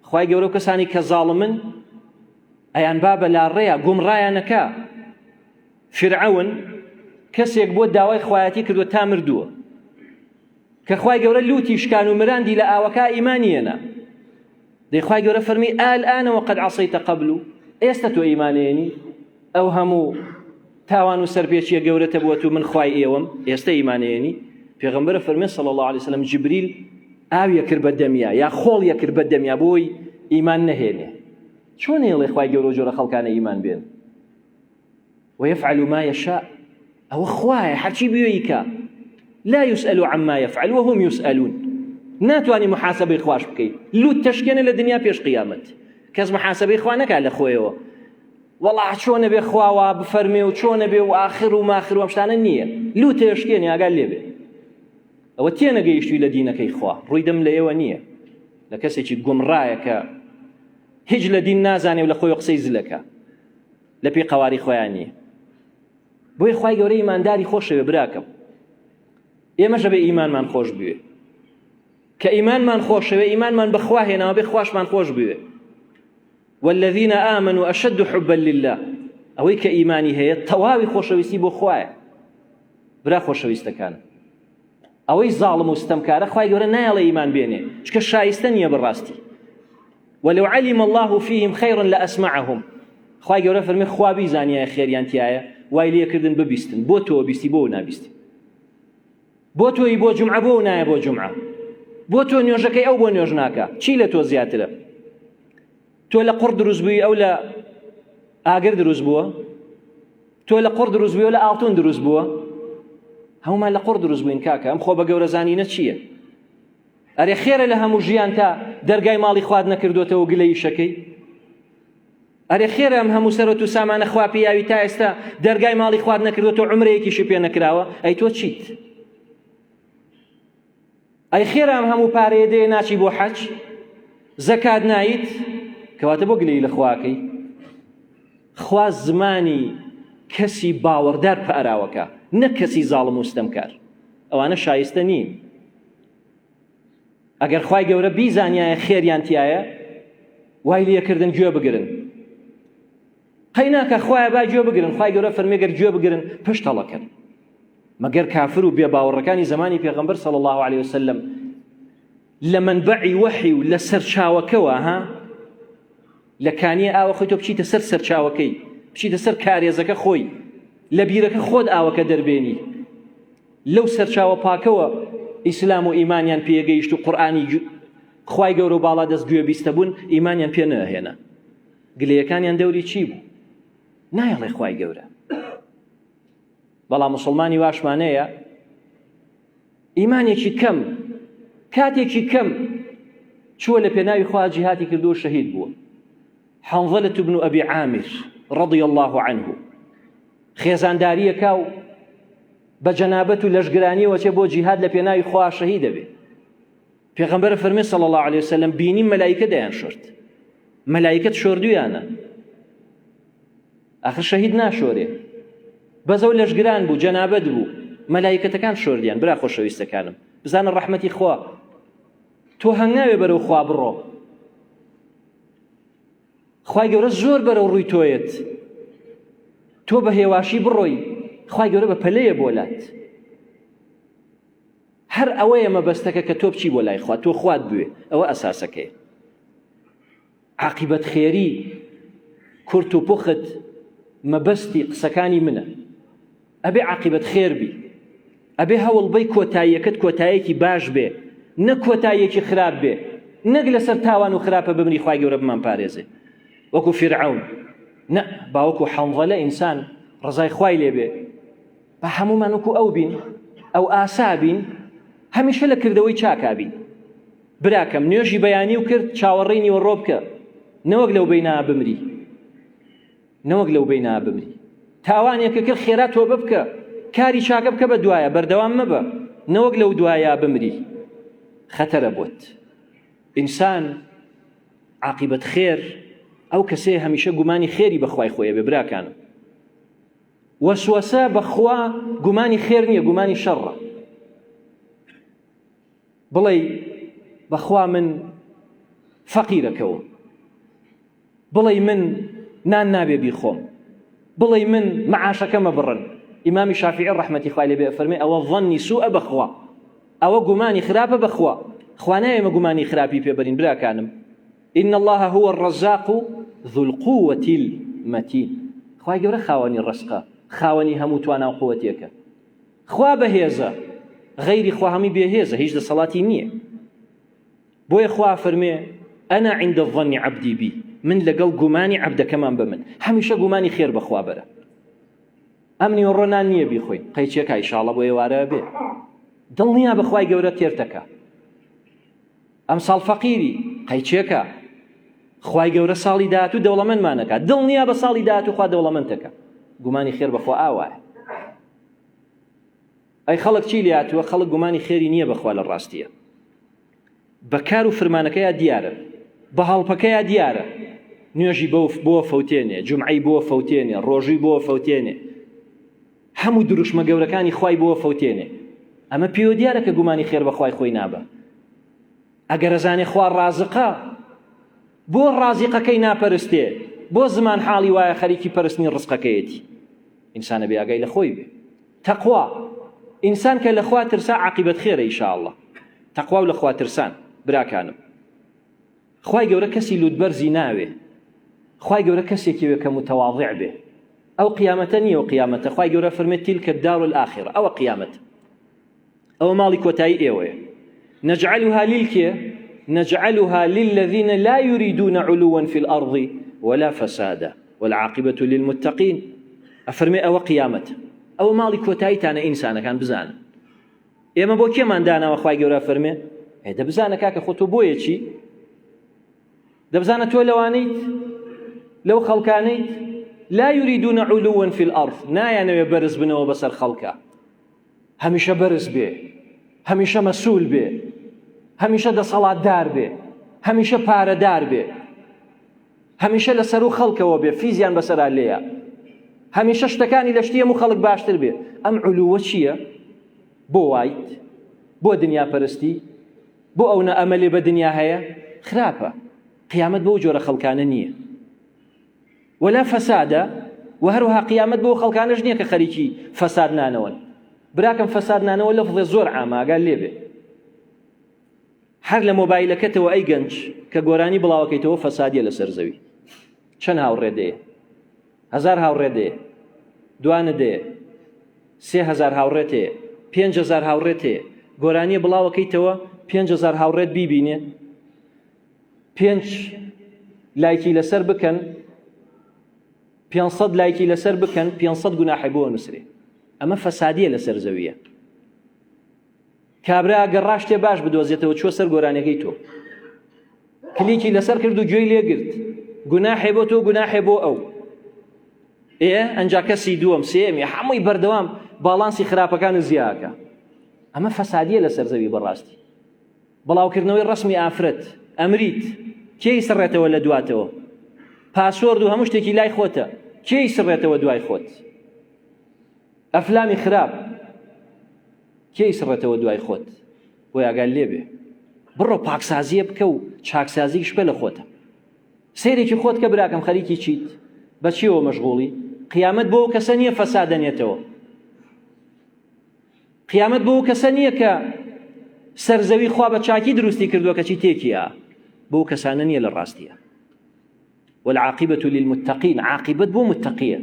خوای گەورە و کەسانی کە زاڵمن ئەیان با بەلاڕێیە گومڕایانەکە. فرعون کەسێک بۆ داوای خوایەتی کردووە تا مردووە کە خوای گەورە لوتی شکان و مراندی لە ئاوەکە ئیمانیەنە. دەی خوای گەورە فەرمی ئالئان وقد عەصەیتە قەبل، ئێستا تۆ ئیمانێنی؟ ئەو هەموو تاوان و سەرپێچیە گەورەتە بووە و من خوای ئێوەم، ئێستا ئیمانێنی؟ پێغەمبەرە فەرمێ صلی الله علیه وسلم جبریل ئاویە کرد بە دەمیا یا خۆڵیە کرد بە دەمیا بۆی ئیمان نەهێنێ. چۆن هێڵێ خوای گەورە و جۆرە خەڵکانە ئیمان بێن؟ ويفعل ما يشاء، ئەوە خوایە هەرچی بوێیکە، لا يسأل عما يفعل وهم يسألون. ناتوانی محاسبەی خواش بکەیت، لوت تەشکێنە لە دنیا پێش قیامەت، کەس محاسبەی خوا نەکات لە خۆیەوە وەڵا چۆنە بێ خواوە بفەرمێ و چۆنە بێ و ئاخر و ماخر و ئەم شتانە نییە. لوت تەشکێنی ئاگال لێ بێ، ئەوە تێنەگەیشتووی لە دینەکەی خوا، ڕووی دەم لە ئێوە نییە، لە کەسێکی گومڕایە کە هیچ لە دین نازانێ و لە خۆی قسەی زلەکە لە پێی قەواری خۆیان نییە. بۆی خوای گەورە ئیمانداری خۆشەوێ براکەم، ئێمەش بێ ئیمانمان خۆش بوێ، کە ئیمانمان خۆشەوێ ئیمانمان بەخوا هێناوە بێ خواشمان خۆش بوێ. والذین آمنوا أشد حبا لله، ئەوەی کە ئیمانی هەیە تەواوی خۆشەویستی بۆ خوایە. برا خۆشەویستەکان، ئەوەی زاڵم و ستەمکارە خوای گەورە نایڵێ ئیمان بێنێ، چکە شایستە نییە بەڕاستی. ولو علم الله فيهم خيرا لأسمعهم، خوای گەورە فەرمێ خوا بیزانیایە خێریان تایە وای لێکردن ببیستن، بۆ تۆ بیستی بۆ نابیستی، بۆ تۆی بۆ جومعە بۆ نایە بۆ جومعە، بۆ تۆ نوێژەکەی ئەو بۆ نوێژ ناکە. چی لە تۆ زیاترە؟ تۆ لە قوڕ دروست بووی ئەو لە ئاگر دروست بووە؟ تۆ لە قوڕ دروست بووی ئەو لە ئاڵتون دروست بووە؟ هەمومان لە قوڕ دروست بووین کاکە. ئەم خۆ بە گەورە زانینە چییە؟ ئەرێ خێرە لە هەموو ژیان تا دەرگای ماڵی خواد نەکردوێتەوە گلەی شەکەی؟ ئەرێ خێرە ئەم هەموو سەرۆت و سامانە خوا پێیاوی تا ئێستا دەرگای ماڵی خواد نەکردوێتەوە عومرەیەکیشی پێ نەکراوە؟ ئەی تۆ چیت؟ ئەی خێرە ئەم هەموو پارەیە دێ ناچی بۆ حەج، زەکات نایت، کەواتە بۆ گلەی لە خواکەی؟ خوا زمانی کەسی باوەڕدار پەراوەکە، نەک کەسی زاڵم و ستەمکار. ئەوانە شایستە نین. ئەگەر خوای گەورە بیزانیایە خێریان تایە وای لێکردن گوێ بگرن. قەی ناکە خوایە با گوێ بگرن، خوای گەورە فەرمێ گەر گوێ بگرن پشت هەڵەکەن. مەگەر کافر و بێباوەڕەکانی زمانی پێغەمبەر صلی الله عليه وسلم لە منبعی وەحی و لە سەرچاوەکەوە لە کانیە ئاوە خۆی تۆ بچیتە سەر سەرچاوەکەی، بچیتە سەر کارێزەکە خۆی، لە بیرەکە خۆت ئاوەکە دەربێنی، لەو سەرچاوە پاکەوە ئیسلام و ئیمانیان پێگەیشت و قورئانی خوای گەورە و باڵا دەست گوێ بیستە بوون، ئیمانیان پێ نەهێنا. گلەیەکانیان دەوری چی بوو؟ نایڵێ خوای گەورە. بەڵام موسڵمانی واشمانەیە ئیمانێکی کەم کاتێکی کەم چووە لە پێناوی خوا جیهاتی کردو و شەهید بووە. حەنظەلة بن ئەبی عامر رضی الله عنه خێزانداریەکە و بە جەنابەت و لەشگرانیەوە چێ بۆ جیهاد لە پێناوی خوا شەهید دەبێ. پێغەمبەر فەرمێ صلی الله عليه وسلم بینی مەلایکە دەیان شۆرد، مەلایکەت شۆردویانە، ئاخر شەهید ناشۆرێ، بەزەو لەشگران بوو، جەنابەت بوو، مەلایکەتەکان شۆردیان. برا خۆشەویستەکانم بزانە ڕەحمەتی خوا، تۆ هەنگاوێ بەرەو خوا بڕۆ، خوای گەورە زۆر بەرەو ڕووی تۆیت، تۆ بە هێواشی بڕۆی، خوای گەورە بە پەلەیە بۆلات. هەر ئەوەیە مەبەستەکە کە تۆ بچی بۆ لای خوا، تۆ خوات بوێ، ئەوە ئەساسەکەی. عاقیبەت خێری کورت و پوخت مەبەستی قسەکانی منە. ئەبێ عاقیبەت خێر بی، ئەبێ هەوڵ بەی کۆتاییەکەت کۆتاییەکی باش بێ، نەک کۆتاییەکی خراپ بێ، نەک لەسەر تاوان و خراپە بمری خوای گەورە بمان پارێزێ وەکو فرعون. نە، باوەکو حەنظەلە ئینسان ڕزای خوای لێبێ، بە هەمومان وەکو ئەو بین، ئەو ئاسا بین، هەمیشە لە کردەوەی چاکا بین. براکەم نوێژی بەیانی و کرد، چاوەڕێی نیوەڕۆ بکە، نەوەک لەو بەینا بمری، نەوەک لەو بەینا بمری. تاوانێکە کرد خێرا تۆبە بکە، کاری چاکە بکە بە دوایە، بەردەوام مەبە، نەوەک لەو دوایە بمری. خەتەرە بۆت. ئینسان عاقیبەت خێر ئەو کەسێ هەمیشە گومانی خێری بەخوای خۆیە بێ. براکانم وەسوەسە بەخوا گومانی خێر نییە، گومانی شەڕە. بڵێ بەخوا من فەقیرەکەوە بڵێ من نان نابێ بیخۆم بڵێ من معاشەکەمە بڕن ئیمامی شافعی ڕەحمەتی خوای لێ بێ فەرمێ ئەوە ظەنی سوءە بەخوا ئەوە گومانی خراپە بەخوا خوا نایە ئێمە گومانی خراپی پێبەرین براکانم إن الله هو الرزاق ذو القوة المتين خوای گەورە خاوەنی ڕزقە خاوەنی هەموو توانە و قووەتێکە خوا بەهێزە غەیری خوا هەمی بێهێزە هیچ دەسەڵاتی نییە بۆیە خوا فەرمێ ئەنا عند الظن عبدي بي من لەگەڵ گومانی عەبدەکەمان بە من هەمیشە گومانی خێر بەخوا بەرە ئەم نیوەڕۆنان نییە بیخۆین قەیچێکە ئیشاڵڵە بۆ ئێوارە بێ دڵنیا بەخوای گەورە تێرتەکە ئەم ساڵ فەقیری قەیچێکە خوای گەورە ساڵی داهاتوو دەوڵەمەندمانەکە دڵنیا بە ساڵی داهاتوو خوا دەوڵەمەندەکە گومانی خێر بەخوا ئاوایە ئەی خەڵک چی لێ هاتووە خەڵک گومانی خێری نییە بەخوا لە ڕاستیە بەکار و فرمانەکەیە دیارە بە هەڵپەکەیە دیارە نوێژی بۆ فەوتێنێ جومعەی بۆ فەوتێنێ ڕۆژووی بۆ فەوتێنێ هەموو دروشمە گەورەکانی خوای بۆ فەوتێنێ ئەمە پێوە دیارە کە گومانی خێر بەخوای خۆی نابە ئەگەر ئەزانێ خوا ڕازقە بۆ ڕازقەکەی ناپەرستێ بۆ زمان حاڵی وایە خەریکی پەرستنی ڕزقەکەیەتی ئینسانە بێ ئاگای لە خۆی بێ تەقوا ئینسان کە لە خوا ترسا عاقبەت خێرە ئینشاءالله تەقوا و لە خوا ترسان براکانم خوای گەورە کەسی لوودبەرزی ناوێ خوای گەورە کەسێکی وێ کە متەواضع بێ ئەو قیامەتە نییە و قیامەتە خوای گەورە فەرمێت تیلکە الدار الآخرة ئەوە قیامەت ئەوە ماڵی کۆتایی ئێوەیە نجعلها للذين لا يريدون علوا في الأرض ولا فسادا والعاقبة للمتقين أفرمي أو قيامة أو مالي كوتايتانا إنسانا كان بزان إما بو كيمان دانا وخواي قورا فرمي ده بزانا كاكا خوتو بويا چي ده بزانا تو لوانيت لو خلقانيت لا يريدون علوا في الأرض نايانا يبرز بنو بسر خلقا هميشه برز بيه هميشه مسؤول بيه هەمیشە دەسەڵاتدار بێ هەمیشە پارەدار بێ هەمیشە لەسەر و خەڵکەوە بێ فیزیان بەسەرا لێیە هەمیشە شتەکانی لە شتی هەموو خەڵک باشتر بێ ئەم علووە چییە بۆ وایت بۆ دنیا پەرستی بۆ ئەو نەئەمەلێ بە دنیا هەیە خراپە قیامەت بۆ جۆرە خەڵکانە نییە ولا فەسادە و هەروەها قیامەت بۆ خەڵکانەش نییە کە خەریکی فەساد نانەوەن براکەم فەساد نانەوە لەفظێ زۆر عامە ئاگال لێ بێ هەر لە مۆبایلەکەتەوە ئەی گەنج کە گۆرانی بڵاوەکەیتەوە فەسادیە لەسەر زەوی چەند هاوڕێ دەیە 1000 هاوڕێ دەیە دوانە دەیە 3000 هاوڕێت هەیە 5000 هاوڕێت هەیە گۆرانیە بڵاوەکەیتەوە 5000 هاوڕێت بیبینێ 5 لایکی لەسەر بکەن 500 لایکی لەسەر بکەن 500 گوناحی بۆ نووسرێ ئەمە فەسادیە لەسەر زەویە کابرا گەڕا شتێ باش بدۆزێتەوە چوە سەر گۆرانەکەی تۆ کلیکی لەسەر کرد و گوێی لێگرت گوناحێ بۆ تۆ گوناحێ بۆ ئەو ئەنجا کەسی دووەم سێمی هەمووی بەردەوام باڵانسی خراپەکان زیاکە ئەمە فەسادیە لەسەر زەوی بەڕاستی بڵاوکردنەوەی ڕەسمی ئافرەت ئەمریت کێی سڕێتەوە لە دواتەوە پاسوۆرد و هەموو شتێکی لای خۆتە کێی سڕێتەوە دوای خۆت ئەفلامی خراپ کێی سڕێتەوە دوای خۆت بۆ ئاگال لێ بێ بڕۆ پاکسازیە بکە و چاکسازیش پێ لە خۆتە سەیرێکی خۆت کە براکەم خەریکی چیت بە چیەوە مەشغوڵی قیامەت بۆ ئەو کەسە نییە فەسادەنێتەوە قیامەت بۆ ئەو کەسە نییە کە سەرزەوی خوا بە چاکی دروستی کردووە کەچی تێکیە بۆ ئەو کەسانە نییە لە ڕاستیە والعاقبة للمتقين عاقبەت بۆ متقیە